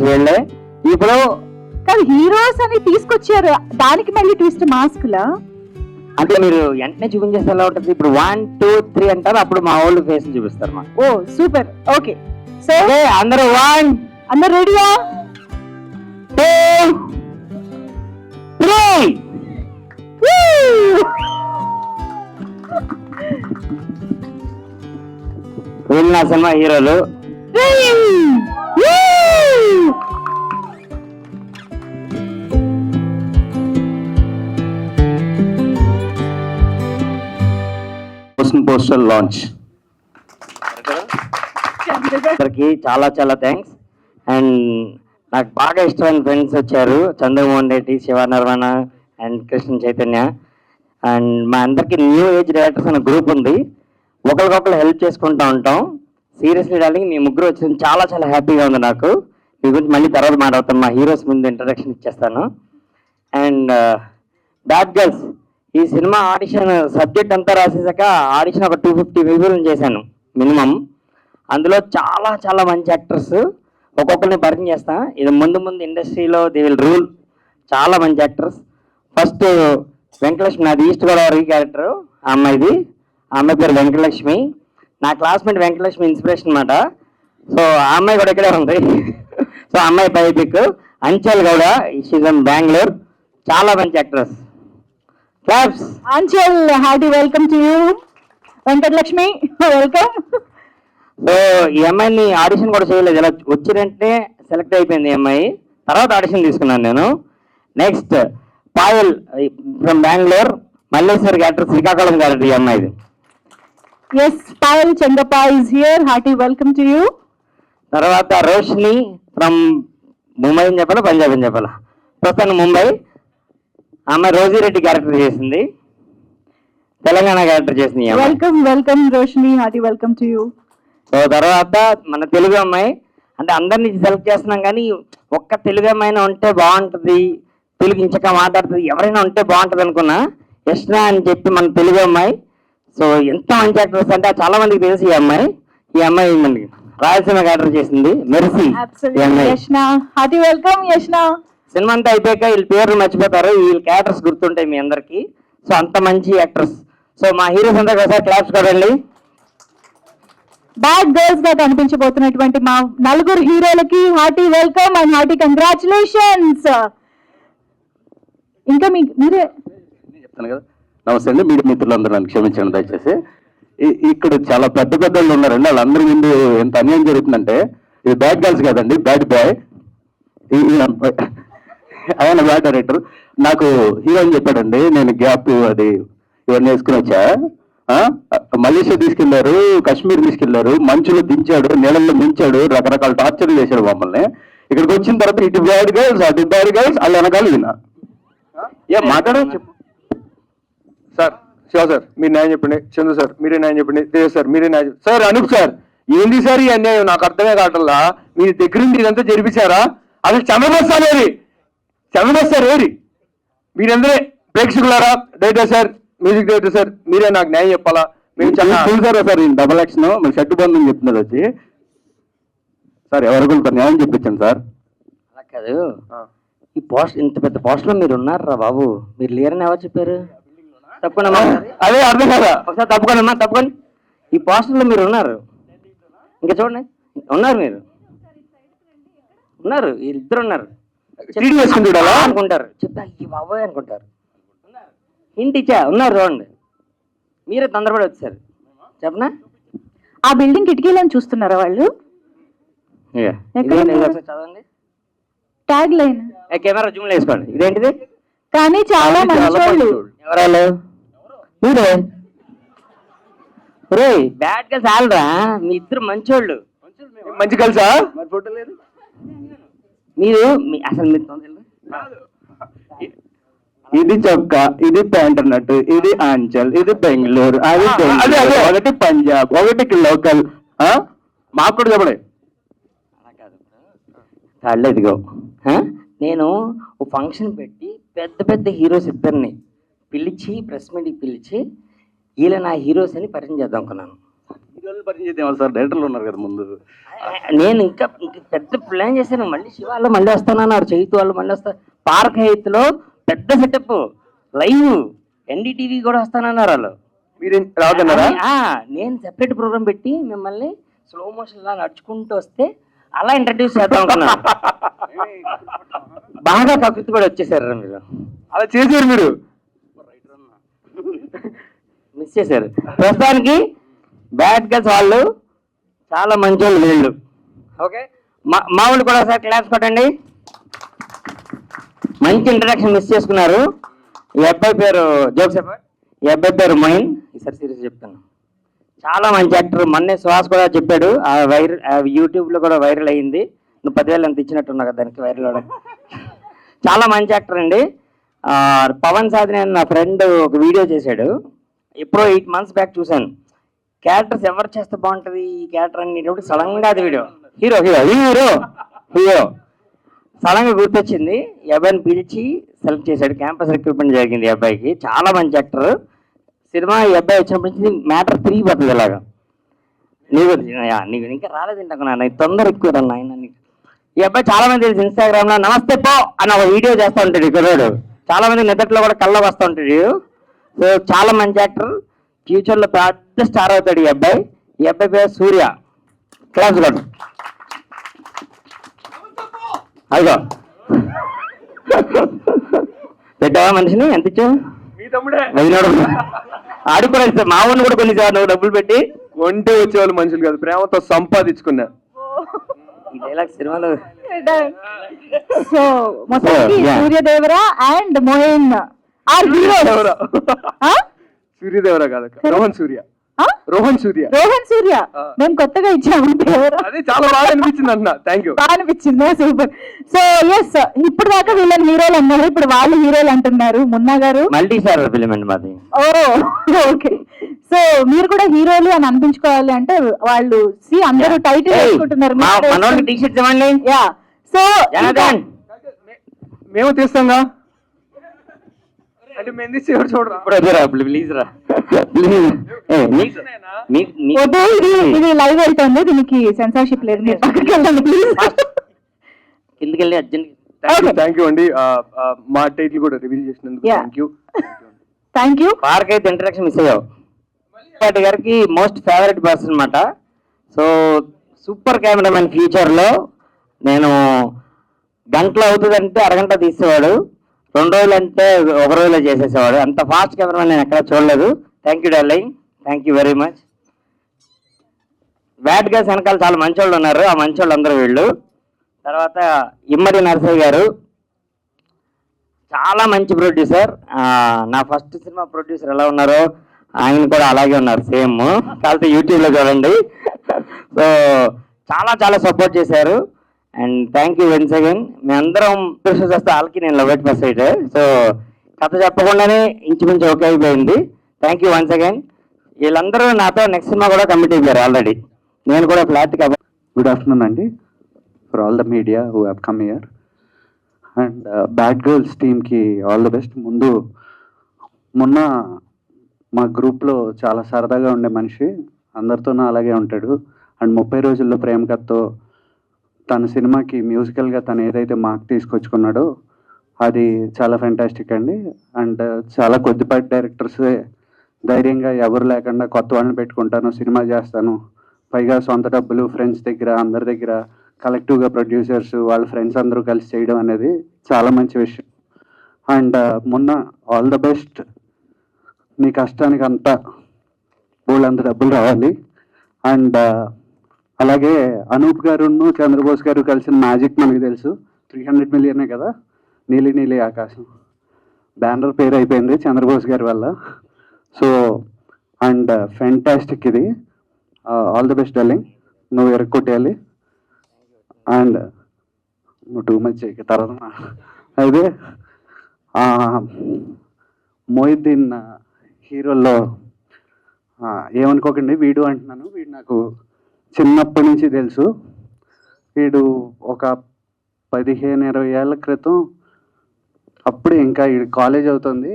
Heroes వీళ్ళే. ఇప్పుడు కాదు హీరోస్ అని తీసుకొచ్చారు, దానికి మళ్ళీ ట్విస్ట్ మాస్క్లా అంటే మీరు వెంటనే చూపించేస్తే ఎలా ఉంటుంది? ఇప్పుడు 1 2 3 అంటారు, అప్పుడు మా వాళ్ళు ఫేస్ చూపిస్తారు మా. ఓ సూపర్. ఓకే సో అందరూ అందరు రెడీయా? 2 3 వీళ్ళు నా సినిమా హీరోలు. పోస్టర్ లాంచ్ అందరికి చాలా చాలా థ్యాంక్స్. అండ్ నాకు బాగా ఇష్టమైన ఫ్రెండ్స్ వచ్చారు, చంద్రమోహన్ రెడ్డి, శివ నిర్వాణ అండ్ కృష్ణ చైతన్య. అండ్ మా అందరికి న్యూ ఏజ్ డైరెక్టర్స్ అనే గ్రూప్ ఉంది, ఒకరికొకరు హెల్ప్ చేసుకుంటూ ఉంటాం. సీరియస్లీ డార్లింగ్, మీ ముగ్గురు వచ్చింది చాలా చాలా హ్యాపీగా ఉంది నాకు. మీ గురించి మళ్ళీ తర్వాత మాట్లాడతాను, మా హీరోస్ ముందు ఇంట్రడక్షన్ ఇచ్చేస్తాను. అండ్ బ్యాడ్ గర్ల్స్ ఈ సినిమా ఆడిషన్ సబ్జెక్ట్ అంతా రాసేసాక ఆడిషన్ ఒక 250 పీపుల్ని చేశాను మినిమం. అందులో చాలా చాలా మంచి యాక్టర్స్, ఒక్కొక్కరిని పరిచయం చేస్తా. ఇది ముందు ముందు ఇండస్ట్రీలో దే విల్ రూల్. చాలా మంచి యాక్టర్స్. ఫస్ట్ వెంకటలక్ష్మి, నాది ఈస్ట్ గోదావరి క్యారెక్టర్. ఆ అమ్మాయిది, ఆ అమ్మాయి పేరు వెంకటలక్ష్మి. నా క్లాస్మేట్ వెంకటలక్ష్మి ఇన్స్పిరేషన్ అనమాట. సో ఆ అమ్మాయి కూడా ఇక్కడే ఉంది. సో అమ్మాయి biopic. Anchal Gowda, she's in Bengaluru. చాలా మంచి actress. Claps. Anchal, hearty welcome to you. Venkatalakshmi welcome. So ఈ అమ్మాయిని ఆడిషన్ కూడా చేయలేదు, ఇలా వచ్చినంటే సెలెక్ట్ అయిపోయింది ఈ అమ్మాయి. తర్వాత ఆడిషన్ తీసుకున్నాను నేను. Next Payal from Bengaluru, Malleshwar character, Srikakulam character ఈ అమ్మాయిది. Yes, Payal Chengappa is here, hearty welcome to you. తర్వాత రోషిని ఫ్రమ్ ముంబై అని చెప్పాలా, పంజాబ్ అని చెప్పాలా, ప్రస్తుతం ముంబై. ఆమె రోజీరెడ్డి క్యారెక్టర్ చేసింది, తెలంగాణ క్యారెక్టర్ చేసింది. Welcome welcome Roshini, hearty welcome to you. So తర్వాత మన తెలుగు అమ్మాయి, అంటే అందరినీ సెలెక్ట్ చేస్తున్నాం కానీ ఒక్క తెలుగు అమ్మాయినా ఉంటే బాగుంటుంది, తెలుగు ఇంచక మాట్లాడుతుంది, ఎవరైనా ఉంటే బాగుంటుంది అనుకున్నా. యష్ణ అని చెప్పి మన తెలుగు అమ్మాయి. సో ఎంత మంచి యాక్టర్స్ అంటే చాలా మందికి తెలుసు ఈ అమ్మాయి. ఈ అమ్మాయి మనకి రాయలసీమ క్యారెక్టర్ చేసింది, mercy. Yashna, hearty welcome Yashna. Cinema అంతా అయిపోయాక వీళ్ళ పేర్లు మర్చిపోతారు, వీళ్ళ క్యారెక్టర్స్ గుర్తుంటాయి మీ అందరికి. సో అంత మంచి యాక్టర్స్. సో మా హీరోస్ అంతా ఒకసారి క్లాప్స్ కొడండి. బ్యాడ్ గర్ల్స్ గా కనిపించబోతున్నటువంటి మా నలుగురు హీరోలకి hearty welcome and hearty congratulations. ఇంకా మీరే చెప్తాను కదా. నమస్తే అండి, మీడియా మిత్రులందరూ నన్ను క్షమించండి దయచేసి. ఇక్కడ చాలా పెద్ద పెద్ద వాళ్ళు ఉన్నారండి, వాళ్ళందరి ముందు ఎంత అన్యాయం జరుగుతుందంటే, ఇది బ్యాడ్ గర్ల్స్ కాదండి, బ్యాడ్ బాయ్. ఆయన బ్యాడ్ డైరెక్టర్. నాకు హీరో అని చెప్పాడండి, నేను గ్యాప్ అది ఇవన్నీ వేసుకుని వచ్చా. మలేషియా తీసుకెళ్లారు, కాశ్మీర్ తీసుకెళ్లారు, మంచులో దించాడు, నీళ్ళల్లో మించాడు, రకరకాల టార్చర్లు చేశాడు మమ్మల్ని. ఇక్కడికి వచ్చిన తర్వాత ఇటు బ్యాడ్ గర్ల్స్ అటు బ్యాడ్ గర్ల్స్, వాళ్ళు వెనకాల వినా ఏం మాట్లాడే చెప్పు సార్. శివ సార్ మీరు న్యాయం చెప్పండి, చందు సార్ మీరే న్యాయం చెప్పండి, దేవ్ సార్ మీరే న్యాయం. సార్ అనూప్ సార్, ఏంది సార్ ఈ అన్యాయం? నాకు అర్థమే కావట్లా. మీ దగ్గరుండి ఇదంతా జరిపించారా? అసలు చంద్రబాబు సార్ ఏరి, చంద్రబాబు సార్ ఏరి? మీరందరే ప్రేక్షకులారా, director sir, music director sir, మీరే నాకు న్యాయం చెప్పాలా. మేము చూసారా సార్ ఈ డబల్ యాక్షన్ మరి షర్టు బంధం చెప్తున్నారు వచ్చి. సార్ ఎవరికి న్యాయం చెప్పించండి సార్. అలా కాదు, ఈ పోస్ట్ ఇంత పెద్ద పోస్ట్లో మీరు ఉన్నారా బాబు, మీరు లేరని ఎవరు చెప్పారు? తప్పుకోనమ్మా, అదే అర్థం కదా. ఒకసారి తప్పుకోనమ్మా, తప్పుకొని. ఈ పోస్టర్లో మీరు ఉన్నారు, ఇంకా చూడండి ఉన్నారు, మీరు ఉన్నారు, వీళ్ళిద్దరు ఉన్నారు. అనుకుంటారు, చెప్తా ఈ బాబోయ్ అనుకుంటారు. ఇంటి ఇచ్చా ఉన్నారు, చూడండి. మీరే తొందరపడి వచ్చారు చెప్పనా. ఆ బిల్డింగ్ కిటికీలను చూస్తున్నారా వాళ్ళు? చదవండి ట్యాగ్ లైన్. కెమెరా జూమ్ లో వేసుకోండి. ఇదేంటిది? కానీ చాలా మంచి ఎవరాలు మీరే? బ్యాడ్ గా చాలరా, మీ ఇద్దరు మంచోళ్ళు. మంచి కలిసా మీరు అసలు మీరు తొందరగా ఇది చొక్కా, ఇది ప్యాంట్ అన్నట్టు, ఇది ఆంచల్, ఇది బెంగళూరు, అది ఒకటి పంజాబ్, ఒకటి లోకల్. మాకు కూడా చెప్పడే కాళ్ళు ఎదిగో. నేను ఒక ఫంక్షన్ పెట్టి పెద్ద పెద్ద హీరోస్ ఇద్దరిని పిలిచి ప్రెస్ మీట్కి పిలిచి వీళ్ళ నా హీరోస్ అని పరిచయం చేద్దాం అనుకున్నాను. హీరోలు పరిచయం చేద్దాం సార్, డైరెక్టర్లు ఉన్నారు కదా ముందు. నేను ఇంకా పెద్ద ప్లాన్ చేశాను. మళ్ళీ శివాళ్ళు మళ్ళీ వస్తానన్నారు, చైతు వాళ్ళు మళ్ళీ వస్తారు. పార్క్ హైత్లో పెద్ద సెటప్ లైవ్ ఎన్డీటీవీ కూడా వస్తానన్నారు వాళ్ళు. మీరేం రావద్దన్నారా? నేను సెపరేట్ ప్రోగ్రామ్ పెట్టి మిమ్మల్ని స్లో మోషన్ లా నడుచుకుంటూ వస్తే అలా ఇంట్రడ్యూస్ చేద్దాం అనుకున్నాను. బాగా కకృతి పడి వచ్చేసారు మీరు, అలా చేశారు మీరు, మిస్ చేశారు. ప్రస్తుతానికి బ్యాడ్ గర్ల్స్ వాళ్ళు చాలా మంచి వాళ్ళు వీళ్ళు. ఓకే, మా వాళ్ళు కూడా సార్ క్లాస్ కొట్టండి. మంచి ఇంట్రడక్షన్ మిస్ చేసుకున్నారు. ఈ అబ్బాయి పేరు జోక్ చెప్ప, ఈ అబ్బాయి పేరు మొయిన్. ఈసారి సీరియస్ చెప్తాను, చాలా మంచి యాక్టర్. మొన్నే సుహాస్ కూడా చెప్పాడు, యూట్యూబ్లో కూడా వైరల్ అయ్యింది. నువ్వు 10,000 ఎంత ఇచ్చినట్టున్నా కదా దానికి వైరల్ అవడం. చాలా మంచి యాక్టర్ అండి. పవన్ సాధిని అని నా ఫ్రెండ్ ఒక వీడియో చేశాడు, ఎప్పుడో 8 months బ్యాక్ చూశాను. క్యారెక్టర్స్ ఎవరు చేస్తే బాగుంటుంది ఈ క్యారెక్టర్ అనేటప్పుడు సడన్గా అది video hero hero hero hero సడన్గా గుర్తొచ్చింది. ఈ అబ్బాయిని పిలిచి సెలెక్ట్ చేశాడు. క్యాంపస్ రిక్రూట్మెంట్ జరిగింది ఈ అబ్బాయికి. చాలా మంచి యాక్టర్. సినిమా ఈ అబ్బాయి వచ్చినప్పటి నుంచి మ్యాటర్ తిరిగిపోతుంది ఇలాగా. నీకు ఇంకా రాలేదంటే నాన్న, తొందర ఎక్కువ నాయన నీకు. ఈ అబ్బాయి చాలా మంది తెలుసు, ఇన్స్టాగ్రామ్లో నమస్తే పో అని ఒక వీడియో చేస్తూ ఉంటాడు. ఇక్కడ చాలా మంది నిద్రలో కూడా కళ్ళకు వస్తూ ఉంటాడు. సో చాలా మంచి యాక్టర్, ఫ్యూచర్లో పెద్ద స్టార్ అవుతాడు ఈ అబ్బాయి. ఈ అబ్బాయి పేరు సూర్య. క్లాస్ కొట్టు. అదిగో పెట్టావా మనిషిని? ఎంత ఇచ్చావు? మీ తమ్ముడే ఆడు కూడా ఇస్తా. మా ఊరిని కూడా కొన్ని నువ్వు డబ్బులు పెట్టి కొంటే వచ్చేవాళ్ళు మనుషులు కాదు, ప్రేమతో సంపాదించుకున్నా. ఈ డైలాగ్ సినిమాలో. సో మొత్తానికి Suryadevara and Moin are heroes. సూర్యదేవరా కాదక్క, రోహన్ సూర్య. రోహన్ సూర్య, రోహన్ సూర్య. మేము కొత్తగా ఇచ్చాము దేవర. అది చాలా బాగా అనిపించింది అంటున్నా. Thank you. బాగా అనిపించింది, సూపర్. సో ఎస్, ఇప్పుడు దాకా వీళ్ళని హీరోలు అన్నారు, ఇప్పుడు వాళ్ళు హీరోలు అంటున్నారు. మున్నా గారు మల్టీ స్టార్ ఫిలిం అండి మాది. ఓ ఓకే. సో మీరు కూడా హీరోలు అని అనిపించుకోవాలి అంటే వాళ్ళు అందరూ టైటిల్ వేసుకుంటున్నారు. టీ షర్ట్స్ ఇవ్వండి. యా, సో మేము తీస్తాంగా అంటే మేము తీసి ఎవరు చూడరా? ప్లీజ్ రా ప్లీజ్. ఇది లైవ్ అవుతుంది, దీనికి సెన్సార్షిప్ లేదు. మీరు పక్కకి వెళ్ళండి ప్లీజ్. కిందకి వెళ్ళి అర్జెంట్. థ్యాంక్ యూ అండి, మా టైటిల్ కూడా రివీల్ చేసినందుకు thank you. Thank you. Park అయితే ఇంట్రడక్షన్ మిస్ అయ్యావు. గారికి మోస్ట్ ఫేవరెట్ పర్సన్ అన్నమాట. So super cameraman. ఫ్యూచర్లో నేను గంటలో అవుతుందంటే అరగంట తీసేవాడు, 2 రోజులు అంటే 1 రోజులో చేసేసేవాడు. అంత ఫాస్ట్ కెమెరామెన్ నేను ఎక్కడ చూడలేదు. Thank you darling, thank you very much. Bad girls వెనకాల చాలా మంచోళ్ళు ఉన్నారు, ఆ మంచోళ్ళు అందరూ వీళ్ళు. తర్వాత ఇమ్మడి నరసయ్య గారు చాలా మంచి ప్రొడ్యూసర్. నా ఫస్ట్ సినిమా ప్రొడ్యూసర్ ఎలా ఉన్నారో ఆయన కూడా అలాగే ఉన్నారు, సేమ్. కాకపోతే యూట్యూబ్లో చూడండి. సో చాలా చాలా సపోర్ట్ చేశారు. And thank you once again. మీ అందరం ప్రొడ్యూసర్ చేస్తే వాళ్ళకి నేను love at first sight. So కథ చెప్పకుండానే ఇంచుమించు ఓకే అయిపోయింది. Thank you once again. వీళ్ళందరూ నాతో నెక్స్ట్ సినిమా కూడా కమిట్ అయిపోయారు ఆల్రెడీ. నేను కూడా ఫ్లాట్ కాబట్టి. గుడ్ ఆఫ్టర్నూన్ అండి for all the media who have come here. And bad girls టీమ్కి ఆల్ ద బెస్ట్. మొన్న మా గ్రూప్లో చాలా సరదాగా ఉండే మనిషి, అందరితోనూ అలాగే ఉంటాడు. అండ్ 30 రోజుల్లో ప్రేమ కథతో తన సినిమాకి మ్యూజికల్గా తను ఏదైతే మార్క్ తీసుకొచ్చుకున్నాడో అది చాలా ఫెంటాస్టిక్ అండి. అండ్ చాలా కొద్దిపాటి డైరెక్టర్సే ధైర్యంగా ఎవరు లేకుండా కొత్త వాళ్ళని పెట్టుకుంటాను, సినిమా చేస్తాను, పైగా సొంత డబ్బులు ఫ్రెండ్స్ దగ్గర అందరి దగ్గర కలెక్టివ్గా ప్రొడ్యూసర్స్ వాళ్ళ ఫ్రెండ్స్ అందరూ కలిసి చేయడం అనేది చాలా మంచి విషయం. అండ్ మొన్న ఆల్ ద బెస్ట్. నీ కష్టానికి అంతా వాళ్ళంత డబ్బులు రావాలి. అండ్ అలాగే అనూప్ గారును చంద్రబోస్ గారు కలిసిన మ్యాజిక్ మనకి తెలుసు. 300 million కదా, నీలి నీలి ఆకాశం బ్యానర్ పేరు అయిపోయింది చంద్రబోస్ గారి వల్ల. సో అండ్ ఫెంటాస్టిక్ ఇది. ఆల్ ది బెస్ట్ డార్లింగ్, నువ్వు ఎరగొట్టేయాలి. అండ్ నువ్వు టూ మచ్ తర్వాత అయితే మొయిద్దీన్ హీరోల్లో ఏమనుకోకండి, వీడు అంటున్నాను, వీడు నాకు చిన్నప్పటి నుంచి తెలుసు. వీడు ఒక 15-20 ఏళ్ళ క్రితం అప్పుడే ఇంకా వీడు కాలేజ్ అవుతుంది,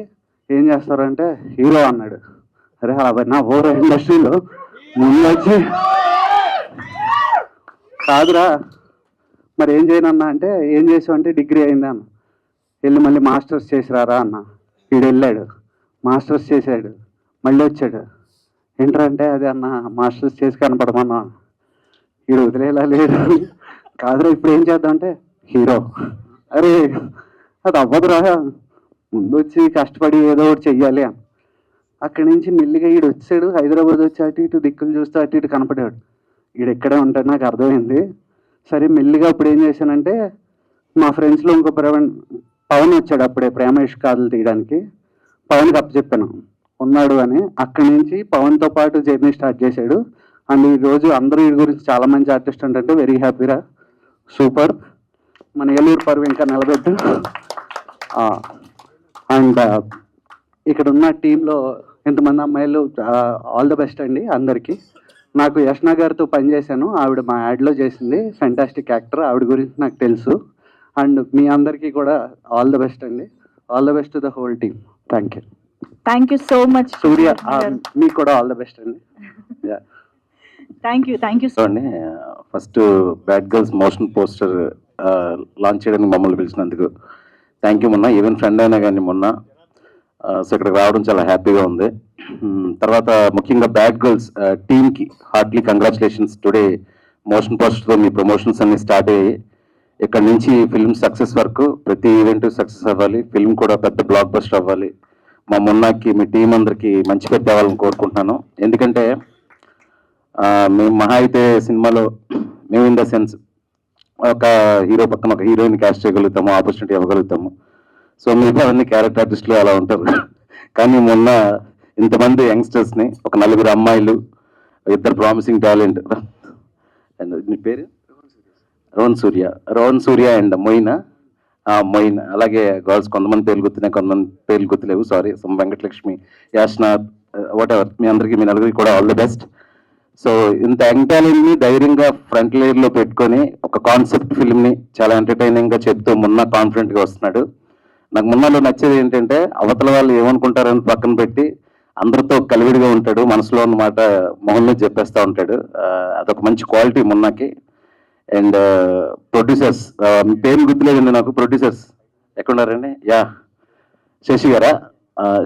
ఏం చేస్తారంటే హీరో అన్నాడు. అరే అలా నా ఓవర్ ఇండస్ట్రీలో ముందు వచ్చి కాదురా మరి ఏం చేయనన్నా అంటే ఏం చేసావు అంటే డిగ్రీ అయిందా అన్న. వెళ్ళి మళ్ళీ మాస్టర్స్ చేసిరారా అన్న. వీడు వెళ్ళాడు మాస్టర్స్ చేశాడు మళ్ళీ వచ్చాడు. ఏంటంటే అదే అన్న మాస్టర్స్ చేసి కనపడమన్నా. వీడు వదిలేలా లేడు. కాదురా ఇప్పుడు ఏం చేద్దాం అంటే హీరో. అరే అది అవ్వదురా, ముందు వచ్చి కష్టపడి ఏదో ఒకటి చెయ్యాలి అని. అక్కడి నుంచి మెల్లిగా వీడు వచ్చాడు. హైదరాబాద్ వచ్చి అటు ఇటు దిక్కులు చూస్తూ అటు ఇటు కనపడాడు. వీడు ఎక్కడే ఉంటాడు నాకు అర్థమైంది. సరే మెల్లిగా అప్పుడు ఏం చేశానంటే మా ఫ్రెండ్స్లో ఇంకో పవన్ వచ్చాడు అప్పుడే ప్రేమ ఇష్కాదులు తీయడానికి. పవన్కి అప్పచెప్పాను ఉన్నాడు అని. అక్కడి నుంచి పవన్తో పాటు జర్నీ స్టార్ట్ చేశాడు. అండ్ ఈరోజు అందరూ వీడి గురించి చాలా మంచి ఆర్టిస్ట్ అంటే వెరీ హ్యాపీరా, సూపర్. మన ఏలూరు పరువు ఇంకా నిలబెట్టు. అండ్ ఇక్కడ ఉన్న టీంలో ఎంతమంది అమ్మాయిలు ఆల్ ద బెస్ట్ అండి అందరికీ. నాకు యష్నా గారితో పనిచేశాను, ఆవిడ మా యాడ్లో చేసింది, ఫెంటాస్టిక్ యాక్టర్. ఆవిడ గురించి నాకు తెలుసు. అండ్ మీ అందరికీ కూడా ఆల్ ద బెస్ట్ అండి. All the best to the whole team. Thank you so much Surya. మీకు కూడా ఆల్ ద బెస్ట్ అండి. థ్యాంక్ యూ సో అండి, first bad girls motion poster launch చేయడానికి మమ్మల్ని పిలిచినందుకు థ్యాంక్ యూ. మొన్న ఈవెన్ ఫ్రెండ్ అయినా కానీ మొన్న సో ఇక్కడికి రావడం చాలా హ్యాపీగా ఉంది. తర్వాత ముఖ్యంగా బ్యాడ్ గర్ల్స్ టీమ్కి హార్ట్లీ కంగ్రాచులేషన్స్. టుడే మోషన్ పోస్టర్తో మీ ప్రమోషన్స్ అన్ని స్టార్ట్ అయ్యాయి. ఇక్కడ నుంచి ఫిల్మ్ సక్సెస్ వరకు ప్రతి ఈవెంట్ సక్సెస్ అవ్వాలి, ఫిల్మ్ కూడా పెద్ద బ్లాక్ బస్టర్ అవ్వాలి. మా మొన్నకి మీ టీం అందరికీ మంచి పెద్ద అవ్వాలని కోరుకుంటున్నాను. ఎందుకంటే మేము మహా అయితే సినిమాలో మేము ఇన్ ద సెన్స్ ఒక హీరో పక్కన ఒక హీరోయిన్ క్యాస్ట్ చేయగలుగుతాము, ఆపర్చునిటీ ఇవ్వగలుగుతాము. సో మిగతా అన్ని క్యారెక్టర్ ఆర్టిస్టులు అలా ఉంటారు. కానీ మొన్న ఇంతమంది యంగ్స్టర్స్ని, ఒక 4 అమ్మాయిలు, 2 ప్రామిసింగ్ టాలెంట్, అండ్ నీ పేరు రోహన్ సూర్య అండ్ మొయిన్, అలాగే గర్ల్స్ కొంతమంది పేర్లు గుర్తున్నాయి, కొంతమంది పేర్లు గుర్తులేవు, సారీ. వెంకటలక్ష్మి, యాష్నా, వాట్ ఎవర్, మీ అందరికీ మీ నలుగురికి కూడా ఆల్ ది బెస్ట్. సో ఇంత యంగ్ టాలెంట్ని ధైర్యంగా ఫ్రంట్ లేయర్లో పెట్టుకొని ఒక కాన్సెప్ట్ ఫిల్మ్ని చాలా ఎంటర్టైనింగ్గా చెప్తూ మొన్న కాన్ఫిడెంట్గా వస్తున్నాడు. నాకు మొన్నలో నచ్చేది ఏంటంటే అవతల వాళ్ళు ఏమనుకుంటారని పక్కన పెట్టి అందరితో కలివిడిగా ఉంటాడు, మనసులో ఉన్న మాట మొహంలో చెప్పేస్తూ ఉంటాడు. అదొక మంచి క్వాలిటీ మొన్నకి. అండ్ ప్రొడ్యూసర్స్, మీ పేరు గుర్తులేదండి నాకు. ప్రొడ్యూసర్స్ ఎక్కడున్నారండి? యా, శశి గారా?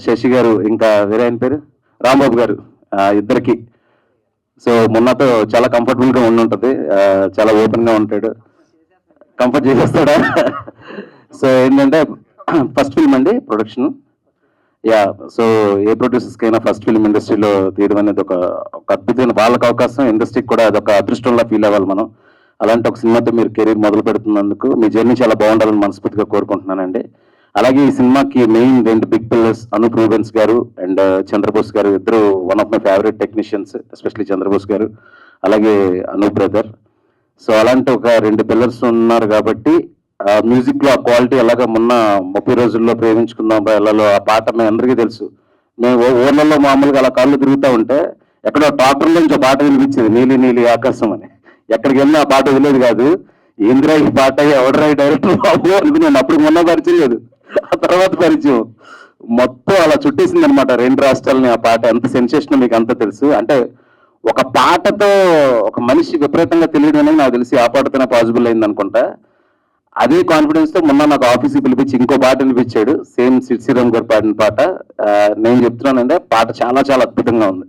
శశి గారు, ఇంకా వేరే ఆయన పేరు రాంబాబు గారు, ఇద్దరికి. సో మొన్నతో చాలా కంఫర్టబుల్గా ఉండుంటుంది, చాలా ఓపెన్గా ఉంటాడు. కంఫర్ట్ చేసేస్తాడా? సో ఏంటంటే ఫస్ట్ ఫిల్మ్ అండి ప్రొడక్షన్. యా, సో ఏ ప్రొడ్యూసర్స్కైనా ఫస్ట్ ఫిల్మ్ ఇండస్ట్రీలో తీయడం అనేది ఒక అద్భుతమైన వాళ్ళకి అవకాశం, ఇండస్ట్రీకి కూడా అదొక అదృష్టంలా ఫీల్ అవ్వాలి మనం. అలాంటి ఒక సినిమాతో మీరు కెరీర్ మొదలు పెడుతున్నందుకు మీ జర్నీ చాలా బాగుండాలని మనస్ఫూర్తిగా కోరుకుంటున్నానండి. అలాగే ఈ సినిమాకి main 2 big pillars Anoop Rubens garu and Chandrabose garu, ఇద్దరు one of my favourite technicians, especially Chandrabose garu, అలాగే అనూప్ బ్రదర్. సో అలాంటి ఒక 2 పిల్లర్స్ ఉన్నారు కాబట్టి మ్యూజిక్లో ఆ క్వాలిటీ ఎలాగ మొన్న 30 రోజుల్లో ప్రేమించుకుందాం ఎల్లలో ఆ పాట మీ అందరికీ తెలుసు. మేము ఊర్లలో మామూలుగా అలా కాళ్ళు తిరుగుతూ ఉంటే ఎక్కడో ట్రాక్టర్ నుంచి పాట వినిపించేది, నీలి నీలి ఆకాశం అని. ఎక్కడికి వెళ్ళినా ఆ పాట వదిలేదు కాదు. ఏంద్రా ఈ పాట, ఎవడరా ఈ డైరెక్టర్ బాబు అనుకున్నాను. అప్పుడు మొన్న పరిచయం లేదు, ఆ తర్వాత పరిచయం. మొత్తం అలా చుట్టేసింది అనమాట 2 రాష్ట్రాలని ఆ పాట. ఎంత సెన్సేషన్ మీకు అంతా తెలుసు. అంటే ఒక పాటతో ఒక మనిషి విపరీతంగా తెలియడం అనేది నాకు తెలిసి ఆ పాటతోనే పాసిబుల్ అయింది అనుకుంటా. అదే కాన్ఫిడెన్స్ తో మొన్న నాకు ఆఫీస్కి పిలిపించి ఇంకో పాట వినిపించాడు, సేమ్ శ్రీరామ్ గారు పాడిన పాట. నేను చెప్తున్నానంటే పాట చాలా చాలా అద్భుతంగా ఉంది.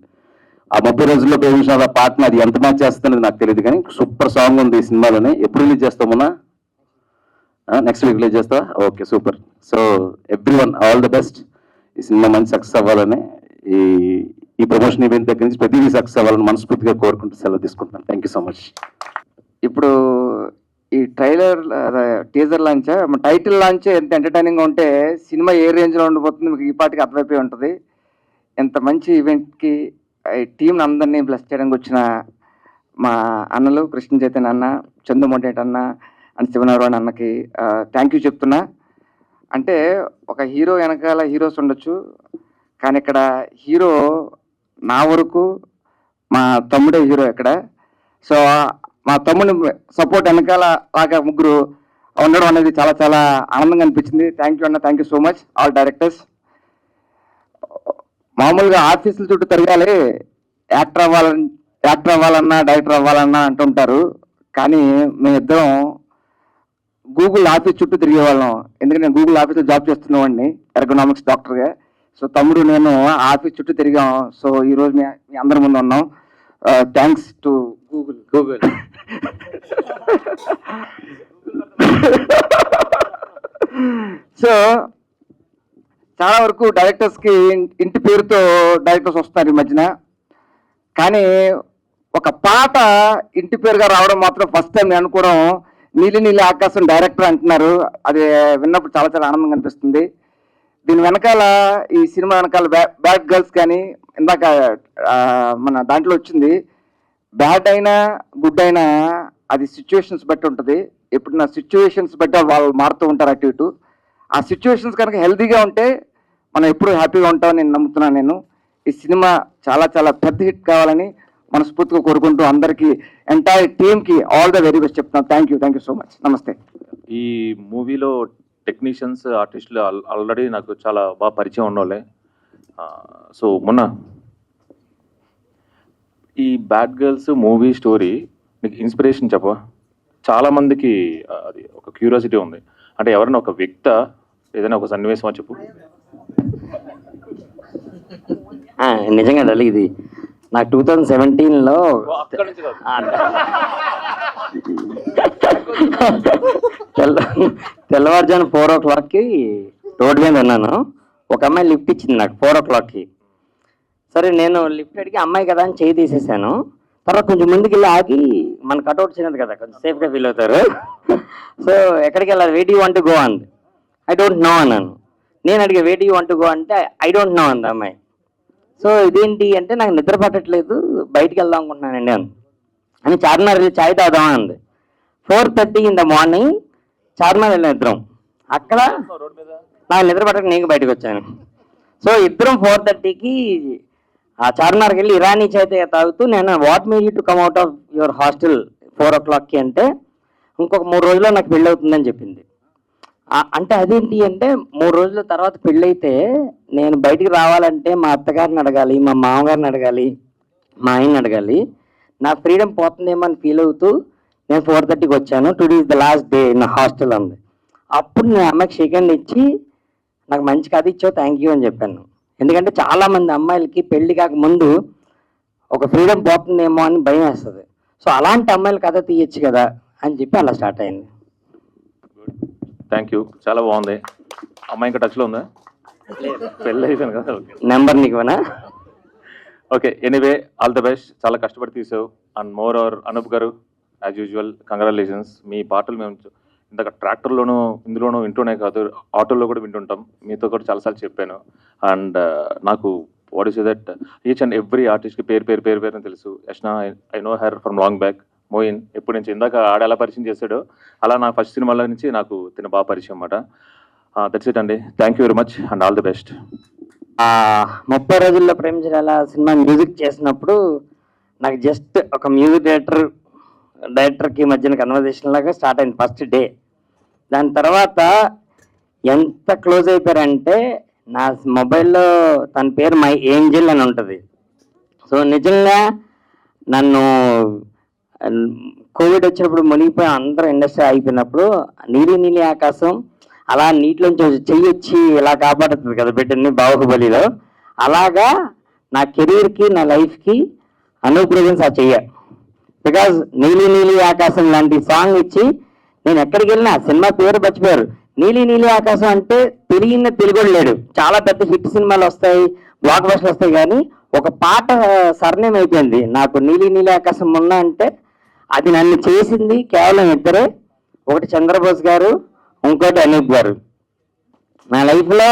ఆ 30 రోజుల్లో ప్రేమించిన పాటను అది ఎంత మ్యాచ్ చేస్తుందని నాకు తెలియదు, కానీ సూపర్ సాంగ్ ఉంది ఈ సినిమాలోనే. ఎప్పుడు రిలీజ్ చేస్తామన్నా? నెక్స్ట్ వీక్ రిలీజ్ చేస్తా? Okay, super. So everyone all the best. ఈ సినిమా మంచి సక్సెస్ అవ్వాలని, ఈ ప్రమోషన్ ఈవెంట్ దగ్గర నుంచి ప్రతిదీ సక్సెస్ అవ్వాలని మనస్ఫూర్తిగా కోరుకుంటూ సెలవు తీసుకుంటున్నాను. Thank you so much. ఇప్పుడు ఈ trailer teaser launch, title launch ఎంత ఎంటర్టైనింగ్గా ఉంటే సినిమా ఏ రేంజ్లో ఉండిపోతుంది మీకు ఈ పాటికి అర్థమైపోయి ఉంటుంది. ఎంత మంచి ఈవెంట్కి ఈ టీంని అందరినీ బ్లెస్ చేయడానికి వచ్చిన మా అన్నలు కృష్ణ చైతన్య అన్న, చందు మొండేటి అన్న అండ్ శివనారాయణ అన్నకి థ్యాంక్ యూ చెప్తున్నా. అంటే ఒక హీరో వెనకాల హీరోస్ ఉండొచ్చు, కానీ ఇక్కడ హీరో నా వరకు మా తమ్ముడే హీరో ఇక్కడ. సో మా తమ్ముని సపోర్ట్ వెనకాల లాగా ముగ్గురు ఉండడం అనేది చాలా చాలా ఆనందంగా అనిపించింది. థ్యాంక్ యూ అన్న, thank you so much all directors. మామూలుగా ఆఫీసుల చుట్టూ తిరగాలి, యాక్టర్ అవ్వాలని యాక్టర్ అవ్వాలన్నా డైరెక్టర్ అవ్వాలన్నా అంటుంటారు, కానీ మేమిద్దరం గూగుల్ ఆఫీస్ చుట్టూ తిరిగేవాళ్ళం. ఎందుకంటే నేను గూగుల్ ఆఫీస్లో జాబ్ చేస్తున్నవాడిని, ఎర్గనామిక్స్ డాక్టర్గా. సో తమ్ముడు నేను ఆఫీస్ చుట్టూ తిరిగాం. సో ఈరోజు మీ అందరి ముందు ఉన్నాం. Thanks to Google. సో చాలా వరకు డైరెక్టర్స్కి ఇంటి పేరుతో డైరెక్టర్స్ వస్తారు ఈ మధ్యన, కానీ ఒక పాట ఇంటి పేరుగా రావడం మాత్రం ఫస్ట్ టైం నేను అనుకోవడం. నీలి నీలి ఆకాశం డైరెక్టర్ అంటున్నారు, అది విన్నప్పుడు చాలా చాలా ఆనందంగా అనిపిస్తుంది. దీని వెనకాల, ఈ సినిమా వెనకాల బ్యాడ్ గర్ల్స్ కానీ ఇందాక మన దాంట్లో వచ్చింది, బ్యాడ్ అయినా గుడ్ అయినా అది సిచ్యువేషన్స్ బట్టి ఉంటుంది. ఇప్పుడు నా సిచ్యువేషన్స్ బట్టి వాళ్ళు మారుతూ ఉంటారు అటు ఇటు. ఆ సిచ్యువేషన్స్ కనుక హెల్తీగా ఉంటే మనం ఎప్పుడూ హ్యాపీగా ఉంటామని నేను నమ్ముతున్నాను. నేను ఈ సినిమా చాలా చాలా పెద్ద హిట్ కావాలని మనస్ఫూర్తిగా కోరుకుంటూ అందరికీ ఎంటైర్ టీమ్కి ఆల్ ద వెరీ బెస్ట్ చెప్తున్నాను. Thank you so much. నమస్తే. ఈ మూవీలో టెక్నీషియన్స్ ఆర్టిస్టులు ఆల్రెడీ నాకు చాలా బాగా పరిచయం ఉన్నోళ్ళే. సో మొన్న ఈ బ్యాడ్ గర్ల్స్ మూవీ స్టోరీ నీకు ఇన్స్పిరేషన్ చెప్పవా? చాలామందికి అది ఒక క్యూరియాసిటీ ఉంది, అంటే ఎవరైనా ఒక వ్యక్తి ఏదైనా ఒక సన్నివేశమా చెప్పు. నిజంగా డాలి, ఇది నాకు 2017లో తెల్లవారుజాను 4 o'clockకి రోడ్ మీద ఉన్నాను. ఒక అమ్మాయి లిఫ్ట్ ఇచ్చింది నాకు 4 o'clockకి. సరే నేను లిఫ్ట్ అడిగి అమ్మాయి కదా అని చేయి తీసేసాను. తర్వాత కొంచెం ముందుకు వెళ్ళి ఆగి, మన కట్అవుట్ చిన్నది కదా, కొంచెం సేఫ్గా ఫీల్ అవుతారు. సో ఎక్కడికి వెళ్ళాలి, what you want to go అంది. ఐ డోంట్ నో అన్నాను. నేను అడిగే what you want to go అంటే ఐ డోంట్ నో అంది అమ్మాయి. సో ఇదేంటి అంటే నాకు నిద్ర పట్టట్లేదు, బయటికి వెళ్దాం అనుకుంటున్నానండి అని చార్మినార్ వెళ్ళి చాయ్ తాగుదాం అంది. 4:30 in the morning చార్మినార్ వెళ్ళిన ఇద్దరం. అక్కడ నాకు నిద్ర పట్టక నేను బయటకు వచ్చాను. సో ఇద్దరం 4:30కి ఆ చార్మినార్కి వెళ్ళి ఇరానీ చాయ్ తాగుతూ, నేను what made you to come out of your hostel 4 o'clockకి అంటే ఇంకొక 3 రోజుల్లో నాకు పెళ్ళి అవుతుందని చెప్పింది. అంటే అదేంటి అంటే 3 రోజుల తర్వాత పెళ్ళైతే నేను బయటికి రావాలంటే మా అత్తగారిని అడగాలి, మా మామగారిని అడగాలి, మా ఆయన్ని అడగాలి. నా ఫ్రీడమ్ పోతుందేమో అని ఫీల్ అవుతూ నేను 4:30కి వచ్చాను. Today is the last day నా హాస్టల్ అంది. అప్పుడు నేను అమ్మాయికి సెకండ్ ఇచ్చి, నాకు మంచి కథ ఇచ్చావు థ్యాంక్ యూ అని చెప్పాను. ఎందుకంటే చాలామంది అమ్మాయిలకి పెళ్లి కాక ముందు ఒక ఫ్రీడమ్ పోతుందేమో అని భయం వేస్తుంది. సో అలాంటి అమ్మాయిల కథ తీయచ్చు కదా అని చెప్పి అలా స్టార్ట్ అయింది. థ్యాంక్ యూ, చాలా బాగుంది. అమ్మాయి ఇంకా టచ్లో ఉందా? పెళ్ళి అయిపోయింది కదా. నెంబర్ నీకు ఇవ్వనా? Okay, anyway all the best. చాలా కష్టపడి తీసావు. అండ్ మోర్ ఓవర్ అనూప్ గారు, యాజ్ యూజువల్ కంగ్రాచులేషన్స్. మీ పాటలు మేము ఇందాక ట్రాక్టర్లోనూ ఇందులోనూ వింటూనే కాదు, ఆటోలో కూడా వింటుంటాం. మీతో కూడా చాలాసార్లు చెప్పాను. అండ్ నాకు what is that each and every ఆర్టిస్ట్కి పేరు తెలుసు. Yashna I know her from long back. Moin ఎప్పటి నుంచి, ఇందాక ఆడ ఎలా పరిచయం చేశాడో అలా నా ఫస్ట్ సినిమాల నుంచి నాకు తిన బాగా పరిచయం అన్నమాట. దట్స్ ఇట్ అండి. Thank you very much and all the best. 30 రోజుల్లో ప్రేమించాలా సినిమా మ్యూజిక్ చేసినప్పుడు నాకు జస్ట్ ఒక మ్యూజిక్ డైరెక్టర్కి మధ్యన కన్వర్జేషన్ లాగా స్టార్ట్ అయింది ఫస్ట్ డే. దాని తర్వాత ఎంత క్లోజ్ అయిపోయారంటే నా మొబైల్లో తన పేరు మై ఏంజల్ అని ఉంటుంది. సో నిజంగా నన్ను కోవిడ్ వచ్చినప్పుడు మునిగిపోయి అందరూ ఇండస్ట్రీ అయిపోయినప్పుడు నీలి నీలి ఆకాశం అలా నీటిలోంచి చెయ్యొచ్చి ఇలా కాపాడుతుంది కదా బిడ్డని బాహుబలిలో, అలాగా నా కెరీర్కి నా లైఫ్కి అనూప్ ప్రెజెన్స్ ఆ చెయ్య. బికాజ్ నీలి నీలి ఆకాశం లాంటి సాంగ్ ఇచ్చి నేను ఎక్కడికి వెళ్ళినా, సినిమా పేరు మర్చిపోయారు, నీలి నీలి ఆకాశం అంటే తెలియని తెలుగు లేడు. చాలా పెద్ద హిట్ సినిమాలు వస్తాయి, బ్లాక్ బస్టర్లు వస్తాయి, కానీ ఒక పాట సర్నేమ్ అయిపోయింది నాకు. నీలి నీలి ఆకాశం ఉన్నా అంటే అది నన్ను చేసింది కేవలం ఇద్దరే, ఒకటి చంద్రబోస్ గారు, ఇంకోటి అనూప్ గారు. నా లైఫ్లో